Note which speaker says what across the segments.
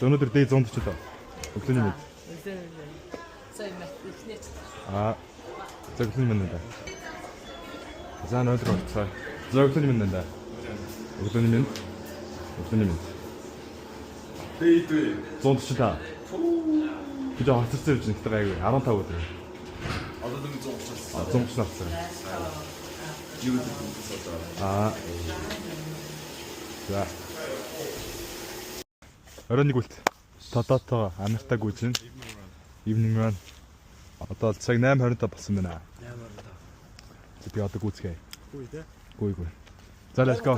Speaker 1: Өнөөдөр дэй 140 тоо. Өглөөний мэд. Зөвхөн минь нэ. За өнөөдөр болцоо. Зөвхөн минь нэ. Өглөөний мэд. Дэй 140 тоо. Гэж хатцсан юм чинь гайгүй 15 өдөр. Одоо нэг 130 авсан. Юу гэдэг юм бэ? За. Оройн үлт. Тодотоо амиртаа гүйжин. Evening run. Одоо цаг 8:25 болсон байна. 8:25. Би одоо гүйцгээе. Гүй тэ? Гүй. За let's go.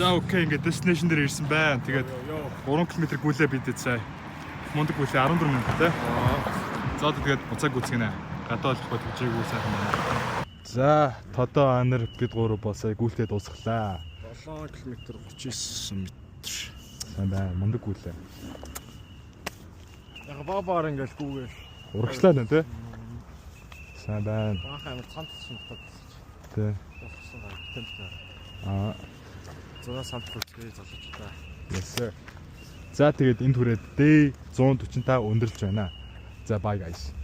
Speaker 1: За окей ингээд destination дээр ирсэн байна. Тэгээд 3 км гүйлээ бидэд сая. Мундаг гүйлээ 14 минут те. За тэгээд буцааг гүцгэнэ. Гадаа олохгүй тэгжээгүй сайхан байна. За тодоо анар бид гурав босоо гүйлтээ дуусглаа. 7 км 39 м. Сайн байна. Мундаг гүйлээ. Яг баабаар ингээд гүгээл. Урагшлаа нэ те. Сайн байна. Баах амар цант шинжтэй. Тэ. Зураг самплыг залгаж та. Yes sir. За тэгээд энэ түрээд D 145 өндөрлж байна. За bye guys.